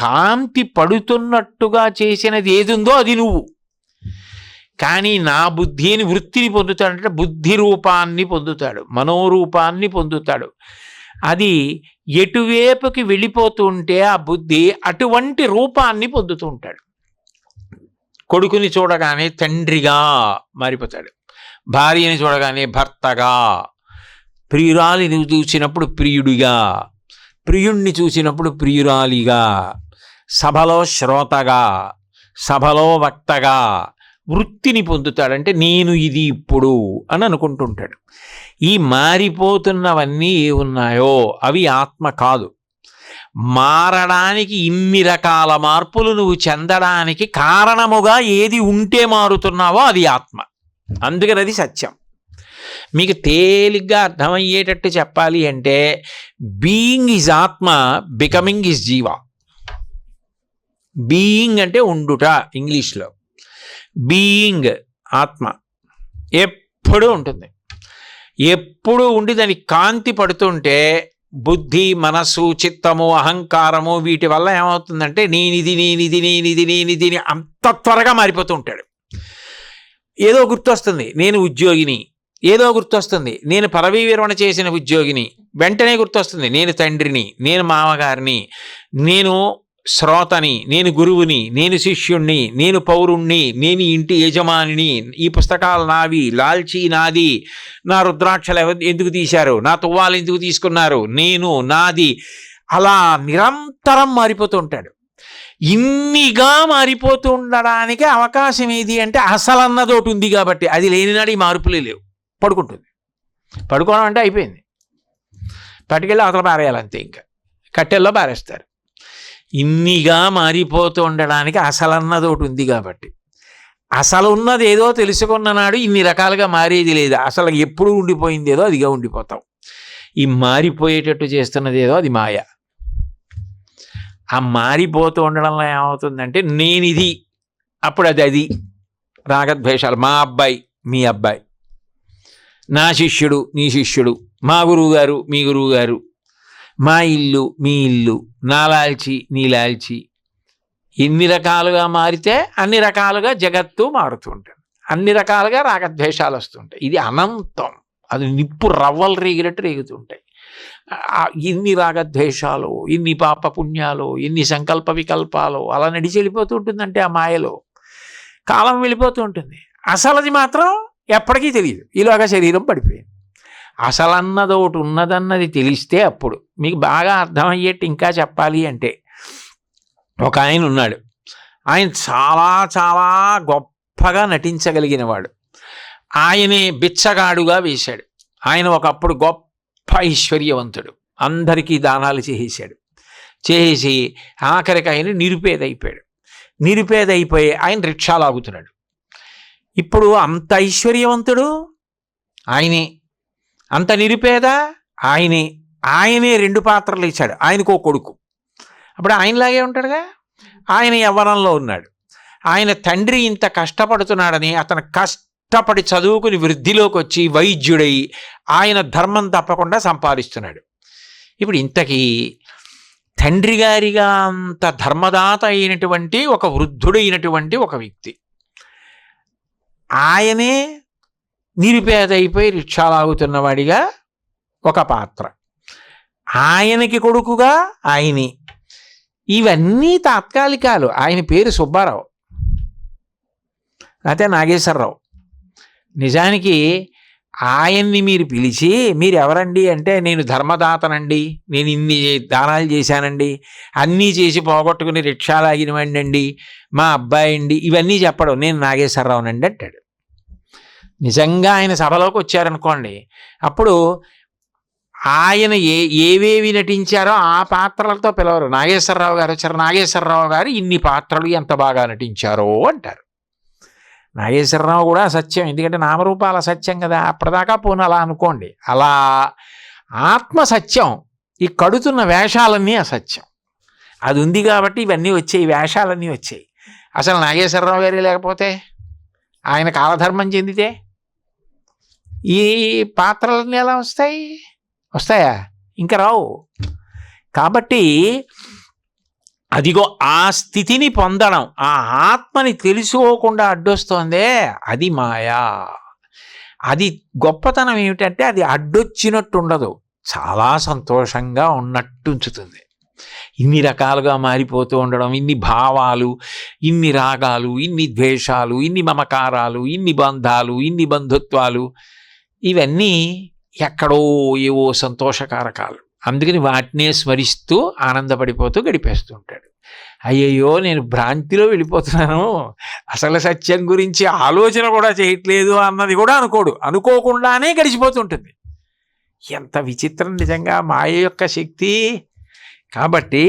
కాంతి పడుతున్నట్టుగా చేసినది ఏది ఉందో అది నువ్వు. కానీ నా బుద్ధి అని వృత్తిని పొందుతాడంటే బుద్ధి రూపాన్ని పొందుతాడు, మనోరూపాన్ని పొందుతాడు. అది ఎటువైపుకి వెళ్ళిపోతూ ఉంటే ఆ బుద్ధి అటువంటి రూపాన్ని పొందుతూ ఉంటాడు. కొడుకుని చూడగానే తండ్రిగా మారిపోతాడు, భార్యని చూడగానే భర్తగా, ప్రియురాలిని చూసినప్పుడు ప్రియుడిగా, ప్రియుణ్ణి చూసినప్పుడు ప్రియురాలిగా, సభలో శ్రోతగా, సభలో వక్తగా వృత్తిని పొందుతాడంటే నేను ఇది ఇప్పుడు అని అనుకుంటుంటాడు. ఈ మారిపోతున్నవన్నీ ఏ ఉన్నాయో అవి ఆత్మ కాదు. మారడానికి ఇన్ని రకాల మార్పులు నువ్వు చెందడానికి కారణముగా ఏది ఉంటే మారుతున్నావో అది ఆత్మ. అందుకని అది సత్యం. మీకు తేలిగ్గా అర్థమయ్యేటట్టు చెప్పాలి అంటే బీయింగ్ ఈజ్ ఆత్మ, బికమింగ్ ఈజ్ జీవ. బీయింగ్ అంటే ఉండుట ఇంగ్లీష్లో, బీయింగ్ ఆత్మ ఎప్పుడూ ఉంటుంది. ఎప్పుడూ ఉండి దానికి కాంతి పడుతుంటే బుద్ధి, మనస్సు, చిత్తము, అహంకారము వీటి వల్ల ఏమవుతుందంటే నేనిది నేనిది నేనిది నేనిది అంత త్వరగా మారిపోతూ ఉంటాడు. ఏదో గుర్తొస్తుంది నేను ఉద్యోగిని, ఏదో గుర్తొస్తుంది నేను పదవీ విరమణ చేసిన ఉద్యోగిని, వెంటనే గుర్తొస్తుంది నేను తండ్రిని, నేను మామగారిని, నేను శ్రోతని, నేను గురువుని, నేను శిష్యుణ్ణి, నేను పౌరుణ్ణి, నేను ఇంటి యజమానిని, ఈ పుస్తకాలు నావి, లాల్చీ నాది, నా రుద్రాక్షలు ఎందుకు తీశారు, నా తువ్వాలు ఎందుకు తీసుకున్నారు, నేను నాది. అలా నిరంతరం మారిపోతూ ఉంటాడు. ఇన్నిగా మారిపోతూ ఉండడానికి అవకాశం ఏది అంటే అసలన్నది ఒకటి ఉంది కాబట్టి. అది లేనినాడు ఈ మార్పులే లేవు. పడుకుంటుంది. పడుకోవడం అంటే అయిపోయింది, పట్టుకెళ్ళి అవతల పారేయాలంతే, ఇంకా కట్టెల్లో పారేస్తారు. ఇన్నిగా మారిపోతూ ఉండడానికి అసలన్నది ఒకటి ఉంది కాబట్టి. అసలు ఉన్నది ఏదో తెలుసుకున్న నాడు ఇన్ని రకాలుగా మారేది లేదు. అసలు ఎప్పుడు ఉండిపోయింది ఏదో అదిగా ఉండిపోతాం. ఈ మారిపోయేటట్టు చేస్తున్నది ఏదో అది మాయ. ఆ మారిపోతూ ఉండడంలో ఏమవుతుందంటే నేనిది, అప్పుడు అది రాగద్వేషాలు. మా అబ్బాయి మీ అబ్బాయి, నా శిష్యుడు నీ శిష్యుడు, మా గురువు గారు మీ గురువు గారు, మా ఇల్లు మీ ఇల్లు, నా లాల్చి నీ లాల్చి. ఎన్ని రకాలుగా మారితే అన్ని రకాలుగా జగత్తు మారుతూ ఉంటుంది, అన్ని రకాలుగా రాగద్వేషాలు వస్తుంటాయి. ఇది అనంతం. అది నిప్పు రవ్వలు రేగినట్టు రేగుతుంటాయి. ఇన్ని రాగద్వేషాలు, ఇన్ని పాప పుణ్యాలు, ఇన్ని సంకల్ప వికల్పాలు అలా నడిచి వెళ్ళిపోతూ ఉంటుందంటే ఆ మాయలో కాలం వెళ్ళిపోతూ ఉంటుంది. అసలది మాత్రం ఎప్పటికీ తెలియదు. ఇలాగా శరీరం పడిపోయింది. అసలన్నది ఒకటి ఉన్నదన్నది తెలిస్తే అప్పుడు మీకు బాగా అర్థమయ్యేట్టు ఇంకా చెప్పాలి అంటే ఒక ఆయన ఉన్నాడు. ఆయన చాలా చాలా గొప్పగా నటించగలిగినవాడు. ఆయనే బిచ్చగాడుగా వేశాడు. ఆయన ఒకప్పుడు గొప్ప ఐశ్వర్యవంతుడు, అందరికీ దానాలు చేసేశాడు. చేసి ఆఖరికి ఆయన నిరుపేదైపోయాడు. నిరుపేదైపోయి ఆయన రిక్షా లాగుతున్నాడు. ఇప్పుడు అంత ఐశ్వర్యవంతుడు ఆయనే, అంత నిరుపేద ఆయనే. ఆయనే 2 పాత్రలు ఇచ్చాడు. ఆయనకు ఒక కొడుకు. అప్పుడు ఆయనలాగే ఉంటాడుగా. ఆయన యవ్వనంలో ఉన్నాడు. ఆయన తండ్రి ఇంత కష్టపడుతున్నాడని అతను కష్టపడి చదువుకుని వృద్ధిలోకి వచ్చి వైద్యుడై ఆయన ధర్మం తప్పకుండా సంపాదిస్తున్నాడు. ఇప్పుడు ఇంతకీ తండ్రి గారిగా అంత ధర్మదాత అయినటువంటి ఒక వృద్ధుడైనటువంటి ఒక వ్యక్తి ఆయనే నిరుపేద అయిపోయి రిక్షా లాగుతున్నవాడిగా ఒక పాత్ర, ఆయనకి కొడుకుగా ఆయనే. ఇవన్నీ తాత్కాలికాలు. ఆయన పేరు సుబ్బారావు, అయితే నాగేశ్వరరావు. నిజానికి ఆయన్ని మీరు పిలిచి మీరు ఎవరండి అంటే నేను ధర్మదాతనండి, నేను ఇన్ని దానాలు చేశానండి, అన్నీ చేసి పోగొట్టుకుని రిక్షా లాగినవాడిని అండి, మా అబ్బాయి అండి, ఇవన్నీ చెప్పడం. నేను నాగేశ్వరరావునండి అంటాడు. నిజంగా ఆయన సభలోకి వచ్చారనుకోండి, అప్పుడు ఆయన ఏవేవి నటించారో ఆ పాత్రలతో పిలవరు. నాగేశ్వరరావు గారు వచ్చారు, నాగేశ్వరరావు గారు ఇన్ని పాత్రలు ఎంత బాగా నటించారో అంటారు. నాగేశ్వరరావు కూడా అసత్యం, ఎందుకంటే నామరూపాల సత్యం కదా. అప్పటిదాకా పోను అలా అనుకోండి. అలా ఆత్మ సత్యం, ఈ కడుతున్న వేషాలన్నీ అసత్యం. అది ఉంది కాబట్టి ఇవన్నీ వచ్చాయి, వేషాలన్నీ వచ్చాయి. అసలు నాగేశ్వరరావు గారే లేకపోతే, ఆయన కాలధర్మం చెందితే ఈ పాత్రలన్నీ ఎలా వస్తాయా? ఇంకా రావు. కాబట్టి అదిగో ఆ స్థితిని పొందడం, ఆ ఆత్మని తెలుసుకోకుండా అడ్డొస్తోందే అది మాయా. అది గొప్పతనం ఏమిటంటే అది అడ్డొచ్చినట్టు ఉండదు, చాలా సంతోషంగా ఉన్నట్టు ఉంచుతుంది. ఇన్ని రకాలుగా మారిపోతూ ఉండడం, ఇన్ని భావాలు, ఇన్ని రాగాలు, ఇన్ని ద్వేషాలు, ఇన్ని మమకారాలు, ఇన్ని బంధాలు, ఇన్ని బంధుత్వాలు, ఇవన్నీ ఎక్కడో ఏవో సంతోషకారకాలు. అందుకని వాటినే స్మరిస్తూ ఆనందపడిపోతూ గడిపేస్తూ ఉంటాడు. అయ్యయ్యో నేను భ్రాంతిలో వెళ్ళిపోతున్నాను, అసలు సత్యం గురించి ఆలోచన కూడా చేయట్లేదు అన్నది కూడా అనుకోడు, అనుకోకుండానే గడిచిపోతుంటుంది. ఎంత విచిత్రం నిజంగా మాయ యొక్క శక్తి. కాబట్టి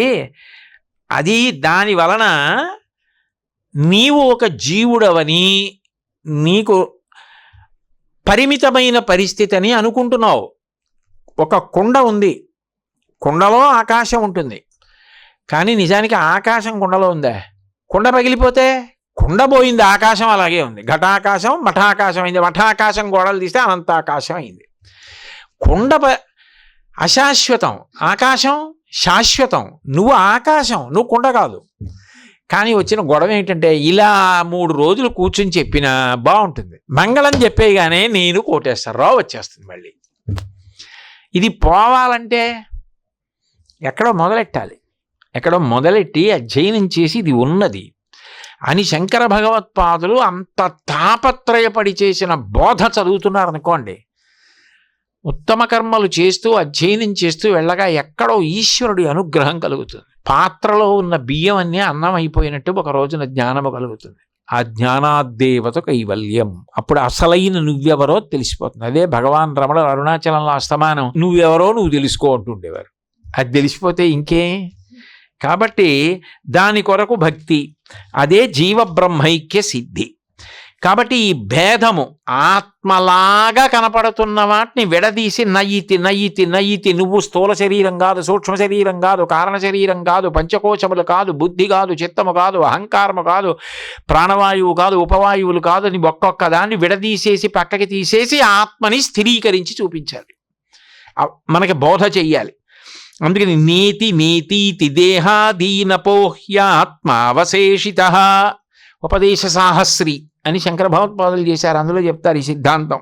అది దాని వలన నీవు ఒక జీవుడవని, నీకు పరిమితమైన పరిస్థితి అని అనుకుంటున్నావు. ఒక కుండ ఉంది, కుండలో ఆకాశం ఉంటుంది, కానీ నిజానికి ఆకాశం కుండలో ఉందా? కుండ పగిలిపోతే కుండ పోయింది, ఆకాశం అలాగే ఉంది. ఘటాకాశం మఠాకాశం అయింది, మఠాకాశం గోడలు తీస్తే అనంతాకాశం అయింది. కుండ అశాశ్వతం, ఆకాశం శాశ్వతం. నువ్వు ఆకాశం, నువ్వు కుండ కాదు. కానీ వచ్చిన గొడవ ఏంటంటే ఇలా 3 రోజులు కూర్చుని చెప్పినా బాగుంటుంది, మంగళం చెప్పేగానే నేను కోటేస్తారు రావు వచ్చేస్తుంది మళ్ళీ. ఇది పోవాలంటే ఎక్కడో మొదలెట్టాలి, ఎక్కడో మొదలెట్టి అధ్యయనం చేసి ఇది ఉన్నది అని శంకర భగవత్పాదులు అంత తాపత్రయపడి చేసిన బోధ చదువుతున్నారనుకోండి, ఉత్తమ కర్మలు చేస్తూ అధ్యయనం చేస్తూ వెళ్ళగా ఎక్కడో ఈశ్వరుడి అనుగ్రహం కలుగుతుంది. పాత్రలో ఉన్న బియ్యం అన్నీ అన్నం అయిపోయినట్టు ఒక రోజున జ్ఞానము కలుగుతుంది. ఆ జ్ఞానాద్దేవత కైవల్యం. అప్పుడు అసలైన నువ్వెవరో తెలిసిపోతుంది. అదే భగవాన్ రమణ అరుణాచలంలో అస్తమానం నువ్వెవరో నువ్వు తెలుసుకో అంటుండేవారు. అది తెలిసిపోతే ఇంకే. కాబట్టి దాని కొరకు భక్తి, అదే జీవబ్రహ్మైక్య సిద్ధి. కాబట్టి ఈ భేదము ఆత్మలాగా కనపడుతున్న వాటిని విడదీసి నయితి నయితి నయితి, నువ్వు స్థూల శరీరం కాదు, సూక్ష్మ శరీరం కాదు, కారణ శరీరం కాదు, పంచకోశములు కాదు, బుద్ధి కాదు, చిత్తము కాదు, అహంకారము కాదు, ప్రాణవాయువు కాదు, ఉపవాయువులు కాదు అని ఒక్కొక్క దాన్ని విడదీసేసి పక్కకి తీసేసి ఆత్మని స్థిరీకరించి చూపించాలి, మనకి బోధ చెయ్యాలి. అందుకని నీతి నీతీతి దేహాదీనపోహ్యాత్మావశేషిత ఉపదేశ సాహస్రి అని శంకర భగవత్పాదులు చేశారు. అందులో చెప్తారు ఈ సిద్ధాంతం.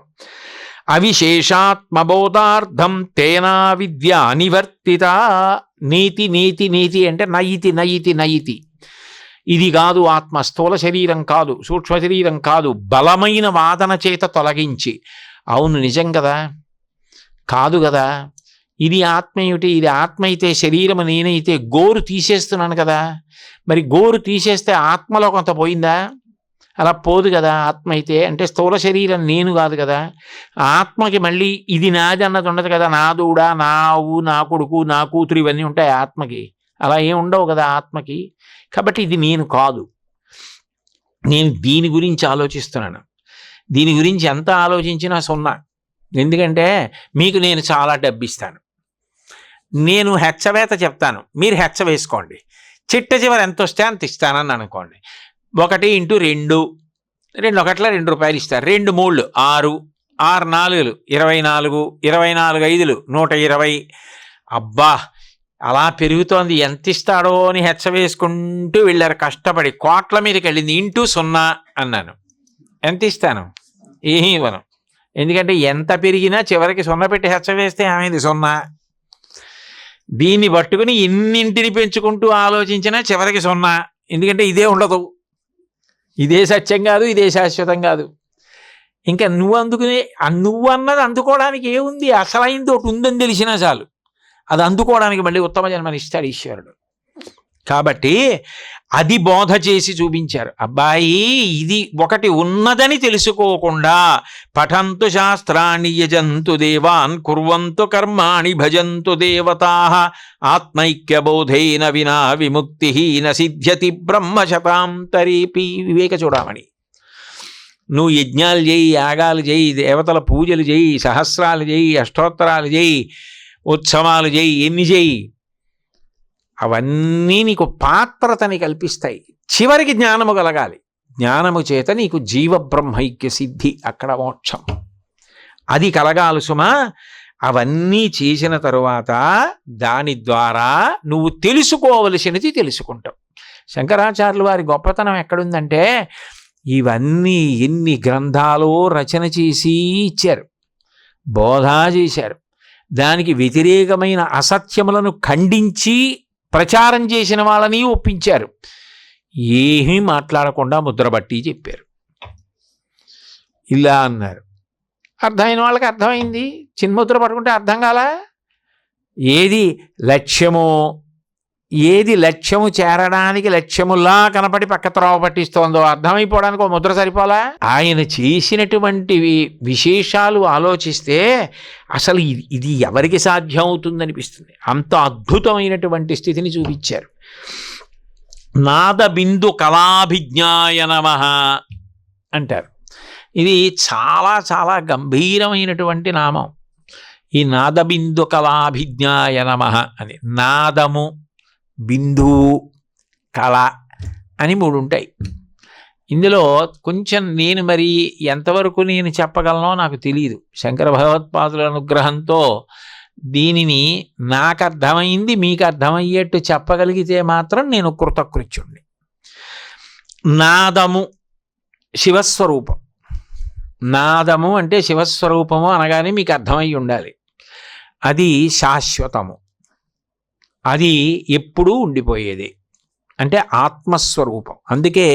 అవిశేషాత్మబోధార్థం తేనా విద్య నివర్తిత. నీతి నీతి నీతి అంటే నయితి నయితి నయితి. ఇది కాదు ఆత్మ, స్థూల శరీరం కాదు, సూక్ష్మ శరీరం కాదు, బలమైన వాదన చేత తొలగించి, అవును నిజం కదా, కాదు కదా, ఇది ఆత్మ ఏమిటి, ఇది ఆత్మ అయితే శరీరం నేనైతే గోరు తీసేస్తున్నాను కదా, మరి గోరు తీసేస్తే ఆత్మలో కొంత పోయిందా? అలా పోదు కదా. ఆత్మ అయితే అంటే స్థూల శరీరం నేను కాదు కదా, ఆత్మకి మళ్ళీ ఇది నాది అన్నది ఉండదు కదా. నా దూడ, నా ఆవు, నా కొడుకు, నా కూతురు ఇవన్నీ ఉంటాయి ఆత్మకి, అలా ఏం ఉండవు కదా ఆత్మకి. కాబట్టి ఇది నేను కాదు, నేను దీని గురించి ఆలోచిస్తున్నాను. దీని గురించి ఎంత ఆలోచించినా సున్నా. ఎందుకంటే మీకు నేను చాలా డబ్బు ఇస్తాను, నేను హెచ్చవేత చెప్తాను, మీరు హెచ్చ వేసుకోండి, చిట్ట చివరి ఎంత వస్తే అంత ఇస్తానని అనుకోండి. 1 × 2, 2 1 2 రూపాయలు ఇస్తారు, 2 3 6, 6 4 24, 24 5 120. అబ్బా అలా పెరుగుతోంది, ఎంత ఇస్తాడో అని హెచ్చ వేసుకుంటూ వెళ్ళారు కష్టపడి. కోట్ల మీదకి వెళ్ళింది. ×0 అన్నాను, ఎంత ఇస్తాను? ఏమీ ఇవ్వను. ఎందుకంటే ఎంత పెరిగినా చివరికి 0 పెట్టి హెచ్చ వేస్తే ఏమైంది? 0. దీన్ని పట్టుకుని ఇన్నింటిని పెంచుకుంటూ ఆలోచించినా చివరికి 0. ఎందుకంటే ఇదే ఉండదు, ఇదే సత్యం కాదు, ఇదే శాశ్వతం కాదు. ఇంకా నువ్వు అందుకునే నువ్వు అన్నది అందుకోవడానికి ఏముంది? అసలైంది ఒకటి ఉందని తెలిసినా చాలు, అది అందుకోవడానికి మళ్ళీ ఉత్తమ జన్మని ఇస్తాడు ఈశ్వరుడు. కాబట్టి అది బోధ చేసి చూపించారు. అబ్బాయి ఇది ఒకటి ఉన్నదని తెలుసుకోకుండా పఠంతు శాస్త్రాన్ని యజంతు దేవాన్ కుర్వంతు కర్మాణి భజంతు దేవతాః ఆత్మైక్యబోధేన వినా విముక్తి న సిద్ధ్యతి బ్రహ్మశతాంతరేపి. వివేక చూడమని. నువ్వు యజ్ఞాలు చేయి, యాగాలు చేయి, దేవతల పూజలు చేయి, సహస్రాలు చేయి, అష్టోత్తరాలు చేయి, ఉత్సవాలు చేయి, ఎన్ని చేయి, అవన్నీ నీకు పాత్రతని కల్పిస్తాయి. చివరికి జ్ఞానము కలగాలి, జ్ఞానము చేత నీకు జీవబ్రహ్మైక్య సిద్ధి, అక్కడ మోక్షం అది కలగాలి సుమా. అవన్నీ చేసిన తరువాత దాని ద్వారా నువ్వు తెలుసుకోవలసినది తెలుసుకుంటావు. శంకరాచార్యులు వారి గొప్పతనం ఎక్కడుందంటే ఇవన్నీ ఎన్ని గ్రంథాలు రచన చేసి ఇచ్చారు, బోధ చేశారు. దానికి వ్యతిరేకమైన అసత్యములను ఖండించి ప్రచారం చేసిన వాళ్ళని ఒప్పించారు. ఏమీ మాట్లాడకుండా ముద్రబట్టి చెప్పారు. ఇలా అన్నారు. అర్థమైన వాళ్ళకి అర్థమైంది. చిన్ముద్ర పట్టుకుంటే అర్థం కాలా? ఏది లక్ష్యము చేరడానికి లక్ష్యములా కనపడి పక్క త్రోవ పట్టిస్తోందో అర్థమైపోవడానికి ఒక ముద్ర సరిపోలా? ఆయన చేసినటువంటి విశేషాలు ఆలోచిస్తే అసలు ఇది ఎవరికి సాధ్యం అవుతుందనిపిస్తుంది. అంత అద్భుతమైనటువంటి స్థితిని చూపించారు. నాదబిందు కళాభిజ్ఞాయ నమః అంటారు. ఇది చాలా చాలా గంభీరమైనటువంటి నామం. ఈ నాదబిందు కళాభిజ్ఞాయ నమః అని. నాదము, బిందువు, కళ అని 3 ఉంటాయి. ఇందులో కొంచెం నేను మరి ఎంతవరకు నేను చెప్పగలనో నాకు తెలియదు. శంకర భగవత్పాదుల అనుగ్రహంతో దీనిని నాకు అర్థమైంది మీకు అర్థమయ్యేట్టు చెప్పగలిగితే మాత్రం నేను కృతకృత్యుణ్ణి. నాదము శివస్వరూపం. నాదము అంటే శివస్వరూపము అనగానే మీకు అర్థమై ఉండాలి. అది శాశ్వతము, అది ఎప్పుడూ ఉండిపోయేది, అంటే ఆత్మస్వరూపం. అందుకే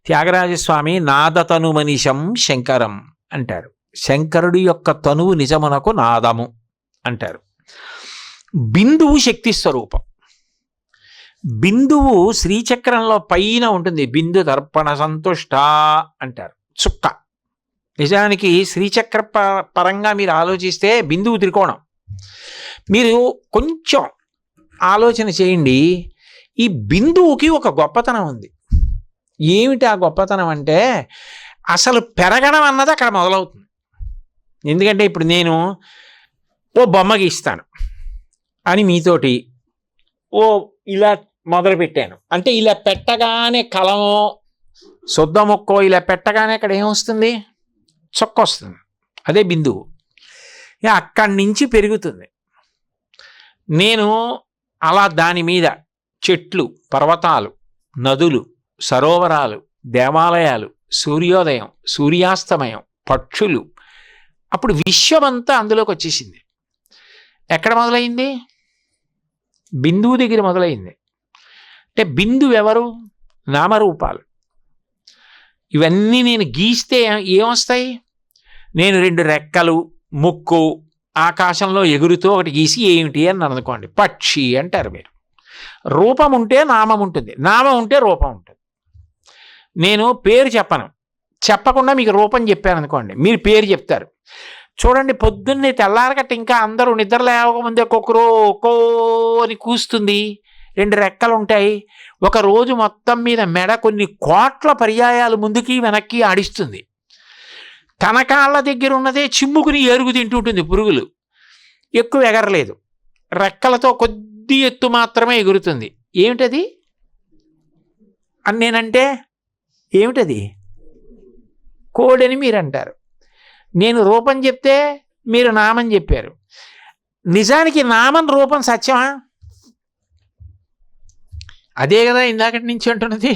త్యాగరాజస్వామి నాదతను మనిషం శంకరం అంటారు. శంకరుడి యొక్క తనువు నిజమునకు నాదము అంటారు. బిందువు శక్తి స్వరూపం. బిందువు శ్రీచక్రంలో పైన ఉంటుంది. బిందు దర్పణ సంతుష్ట అంటారు. చుక్క. నిజానికి శ్రీచక్ర పరంగా మీరు ఆలోచిస్తే బిందువు త్రికోణం. మీరు కొంచెం ఆలోచన చేయండి. ఈ బిందువుకి ఒక గొప్పతనం ఉంది. ఏమిటి ఆ గొప్పతనం అంటే అసలు పెరగడం అన్నది అక్కడ మొదలవుతుంది. ఎందుకంటే ఇప్పుడు నేను ఓ బొమ్మ గీస్తాను అని మీతోటి ఇలా మొదలుపెట్టాను అంటే ఇలా పెట్టగానే కలమో శుద్ధ మొక్కో ఇలా పెట్టగానే అక్కడ ఏమొస్తుంది? చొక్క వస్తుంది. అదే బిందువు. అక్కడి నుంచి పెరుగుతుంది. నేను అలా దాని మీద చెట్లు, పర్వతాలు, నదులు, సరోవరాలు, దేవాలయాలు, సూర్యోదయం, సూర్యాస్తమయం, పక్షులు, అప్పుడు విశ్వమంతా అందులోకి వచ్చేసింది. ఎక్కడ మొదలైంది? బిందువు దగ్గర మొదలైంది. అంటే బిందువు ఎవరు? నామరూపాలు. ఇవన్నీ నేను గీస్తే ఏమొస్తాయి? నేను 2 రెక్కలు, ముక్కు, ఆకాశంలో ఎగురుతూ ఒకటి గీసి ఏమిటి అని అనుకోండి, పక్షి అంటారు మీరు. రూపం ఉంటే నామం ఉంటుంది, నామం ఉంటే రూపం ఉంటుంది. నేను పేరు చెప్పకుండా మీకు రూపం చెప్పాను అనుకోండి, మీరు పేరు చెప్తారు. చూడండి, పొద్దున్నే తెల్లారగట్ట ఇంకా అందరూ నిద్ర లేవకముందే కొక్కరో కో అని కూస్తుంది, 2 రెక్కలు ఉంటాయి. ఒక రోజు మొత్తం మీద మెడ కొన్ని కోట్ల పర్యాయాలు ముందుకి వెనక్కి ఆడిస్తుంది. తన కాళ్ళ దగ్గర ఉన్నదే చిమ్ముకుని ఏరుగు తింటుంటుంది పురుగులు. ఎక్కువ ఎగరలేదు, రెక్కలతో కొద్ది ఎత్తు మాత్రమే ఎగురుతుంది. ఏమిటది అని నేనంటే ఏమిటది? కోడని మీరు అంటారు. నేను రూపం చెప్తే మీరు నామం చెప్పారు. నిజానికి నామం రూపం సత్యమా? అదే కదా ఇందాకటి నుంచి అంటున్నది.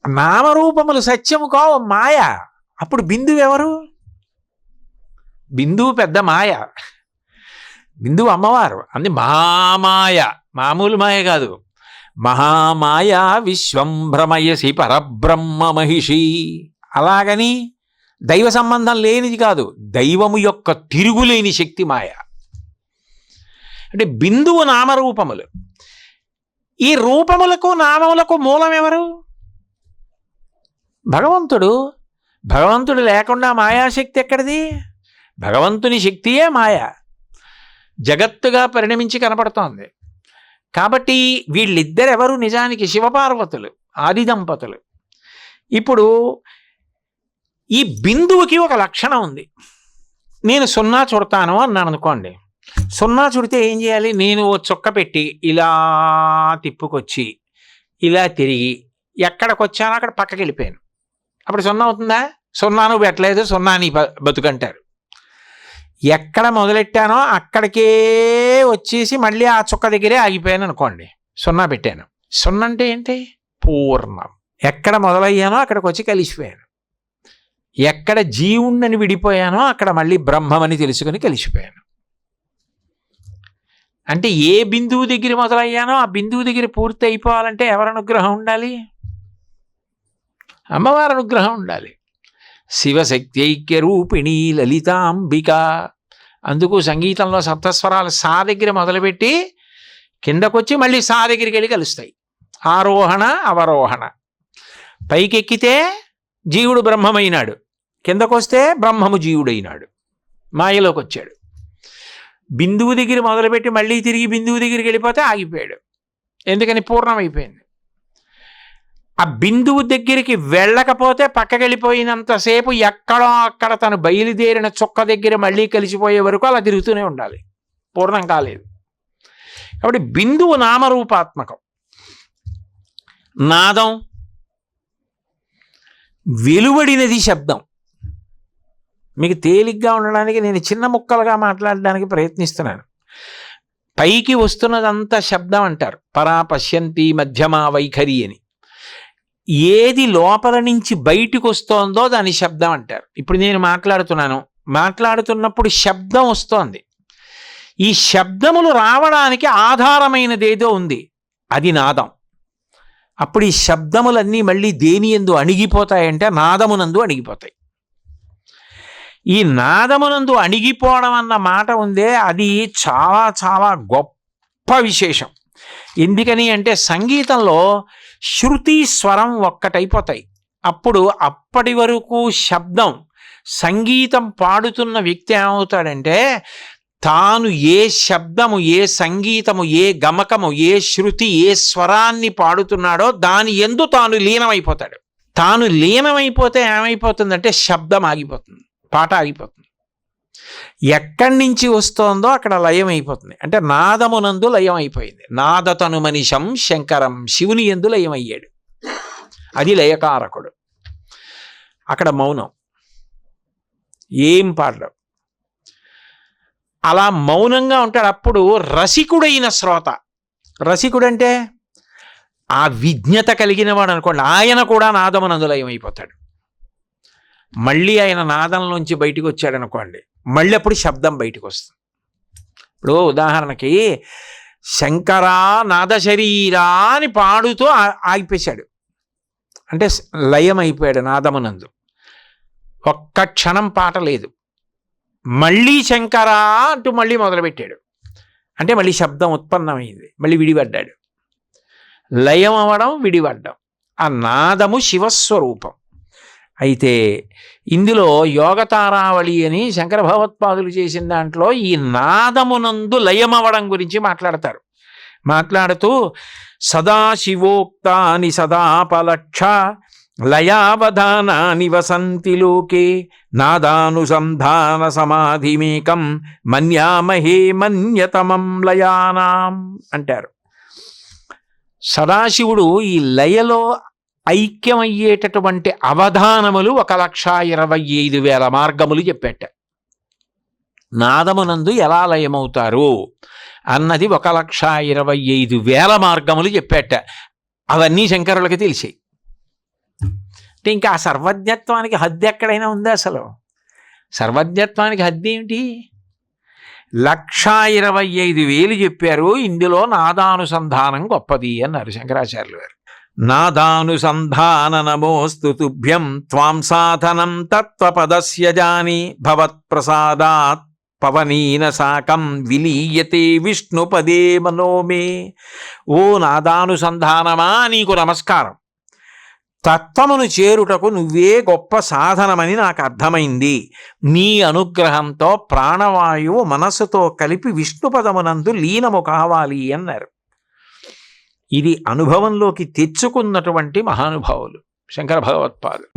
నామరూపములు సత్యము కావు, మాయ. అప్పుడు బిందువు ఎవరు? బిందువు పెద్ద మాయ. బిందువు అమ్మవారు. అంది మహామాయ, మామూలు మాయ కాదు. మహామాయ విశ్వం భ్రమయసి పరబ్రహ్మ మహిషి. అలాగని దైవ సంబంధం లేనిది కాదు, దైవము యొక్క తిరుగులేని శక్తి మాయ. అంటే బిందువు నామరూపములు. ఈ రూపములకు నామములకు మూలం ఎవరు? భగవంతుడు. భగవంతుడు లేకుండా మాయాశక్తి ఎక్కడిది? భగవంతుని శక్తియే మాయ, జగత్తుగా పరిణమించి కనపడుతోంది. కాబట్టి వీళ్ళిద్దరెవరు? నిజానికి శివపార్వతులు, ఆది దంపతులు. ఇప్పుడు ఈ బిందువుకి ఒక లక్షణం ఉంది. నేను 0 చుడతాను అన్నాను అనుకోండి. 0 చుడితే ఏం చేయాలి? నేను ఓ చుక్క పెట్టి ఇలా తిప్పుకొచ్చి ఇలా తిరిగి ఎక్కడికి వచ్చానో అక్కడ పక్కకి వెళ్ళిపోయాను. అప్పుడు 0 అవుతుందా? 0 నువ్వు పెట్టలేదు, 0 నీ బతుకంటారు. ఎక్కడ మొదలెట్టానో అక్కడికే వచ్చేసి మళ్ళీ ఆ చుక్క దగ్గరే ఆగిపోయాను అనుకోండి, సున్నా పెట్టాను. సున్నా అంటే ఏంటి? పూర్ణం. ఎక్కడ మొదలయ్యానో అక్కడికి వచ్చి కలిసిపోయాను. ఎక్కడ జీవుణ్ణని విడిపోయానో అక్కడ మళ్ళీ బ్రహ్మమని తెలుసుకుని కలిసిపోయాను. అంటే ఏ బిందువు దగ్గర మొదలయ్యానో ఆ బిందువు దగ్గర పూర్తి అయిపోవాలంటే ఎవరి అనుగ్రహం ఉండాలి? అమ్మవారి అనుగ్రహం ఉండాలి. శివశక్తి ఐక్య రూపిణి లలితాంబిక. అందుకు సంగీతంలో సప్తస్వరాలు సా దగ్గర మొదలుపెట్టి కిందకొచ్చి మళ్ళీ సా దగ్గరికి వెళ్ళి కలుస్తాయి. ఆరోహణ అవరోహణ. పైకెక్కితే జీవుడు బ్రహ్మమైనాడు, కిందకొస్తే బ్రహ్మము జీవుడైనాడు, మాయలోకి వచ్చాడు. బిందువు దగ్గర మొదలుపెట్టి మళ్ళీ తిరిగి బిందువు దగ్గరికి వెళ్ళిపోతే ఆగిపోయాడు. ఎందుకని? పూర్ణమైపోయింది. ఆ బిందువు దగ్గరికి వెళ్ళకపోతే పక్కకి వెళ్ళిపోయినంతసేపు ఎక్కడో అక్కడ తను బయలుదేరిన చుక్క దగ్గర మళ్ళీ కలిసిపోయే వరకు అలా తిరుగుతూనే ఉండాలి, పూర్ణం కాలేదు. కాబట్టి బిందువు నామరూపాత్మకం. నాదం వెలువడినది శబ్దం. మీకు తేలిగ్గా ఉండడానికి నేను చిన్న ముక్కలుగా మాట్లాడడానికి ప్రయత్నిస్తున్నాను. పైకి వస్తున్నదంతా శబ్దం అంటారు. పరా పశ్యంతి మధ్యమా వైఖరి అని. ఏది లోపల నుంచి బయటికి వస్తోందో దాని శబ్దం అంటారు. ఇప్పుడు నేను మాట్లాడుతున్నప్పుడు శబ్దం వస్తోంది. ఈ శబ్దములు రావడానికి ఆధారమైనదేదో ఉంది, అది నాదం. అప్పుడు ఈ శబ్దములన్నీ మళ్ళీ దేని యందు అణిగిపోతాయంటే నాదమునందు అణిగిపోతాయి. ఈ నాదమునందు అణిగిపోవడం అన్న మాట ఉందే, అది చాలా చాలా గొప్ప విశేషం. ఎందుకని అంటే సంగీతంలో శృతి స్వరం ఒక్కటైపోతాయి. అప్పుడు అప్పటి వరకు శబ్దం, సంగీతం పాడుతున్న వ్యక్తి ఏమవుతాడంటే తాను ఏ శబ్దము, ఏ సంగీతము, ఏ గమకము, ఏ శృతి, ఏ స్వరాన్ని పాడుతున్నాడో దాని యందు తాను లీనమైపోతాడు. తాను లీనమైపోతే ఏమైపోతుందంటే శబ్దం ఆగిపోతుంది, పాట ఆగిపోతుంది. ఎక్కడి నుంచి వస్తోందో అక్కడ లయం అయిపోతుంది. అంటే నాదమునందు లయం అయిపోయింది. నాదతను మనిషం శంకరం, శివుని యందు లయం అయ్యాడు. అది లయకారకుడు. అక్కడ మౌనం, ఏం పాడరు, అలా మౌనంగా ఉంటాడు. అప్పుడు రసికుడైన శ్రోత, రసికుడంటే ఆ విజ్ఞత కలిగిన వాడు అనుకోండి, ఆయన కూడా నాదమునందు లయం అయిపోతాడు. మళ్ళీ ఆయన నాదంలోంచి బయటికి వచ్చాడు అనుకోండి, మళ్ళీ అప్పుడు శబ్దం బయటకు వస్తుంది. ఇప్పుడు ఉదాహరణకి శంకరా నాద శరీరా అని పాడుతూ ఆగిపేశాడు, అంటే లయం అయిపోయాడు నాదమునందు. ఒక్క క్షణం పాట లేదు. మళ్ళీ శంకరా అంటూ మళ్ళీ మొదలుపెట్టాడు, అంటే మళ్ళీ శబ్దం ఉత్పన్నమైంది, మళ్ళీ విడిపడ్డాడు. లయం అవ్వడం, విడిపడ్డం. ఆ నాదము శివస్వరూపం. అయితే ఇందులో యోగతారావళి అని శంకర భగవత్పాదులు చేసిన దాంట్లో ఈ నాదమునందు లయమవడం గురించి మాట్లాడతారు. మాట్లాడుతూ సదాశివోక్తాని సదాపలక్ష లయావధానాని వసంతి లోకే నాదానుసంధాన సమాధిమేకం మన్యామహే మన్యతమం లయానాం అంటారు. సదాశివుడు ఈ లయలో ఐక్యమయ్యేటటువంటి అవధానములు 1,25,000 మార్గములు చెప్పేట. నాదమునందు ఎలా లయమవుతారు అన్నది 1,25,000 మార్గములు చెప్పేట. అవన్నీ శంకరులకి తెలిసాయి. అంటే ఇంకా ఆ సర్వజ్ఞత్వానికి హద్దు ఎక్కడైనా ఉందా? అసలు సర్వజ్ఞత్వానికి హద్దు ఏమిటి? 1,25,000 చెప్పారు. ఇందులో నాదానుసంధానం గొప్పది అన్నారు శంకరాచార్యులు గారు. నాదానుసంధాన నమోస్తు తుభ్యం త్వాం సాధనం తత్వపదస్య జాని భవత్ప్రసాదాత్ పవనీన సాకం విలీయతే విష్ణుపదే మనోమే. ఓ నాదానుసంధానమా, నీకు నమస్కారం. తత్వమును చేరుటకు నువ్వే గొప్ప సాధనమని నాకు అర్థమైంది. నీ అనుగ్రహంతో ప్రాణవాయువు మనస్సుతో కలిపి విష్ణుపదమునందు లీనము కావాలి అన్నారు. ఇది అనుభవంలోకి తెచ్చుకున్నటువంటి మహానుభావులు శంకర భగవత్పాదులు.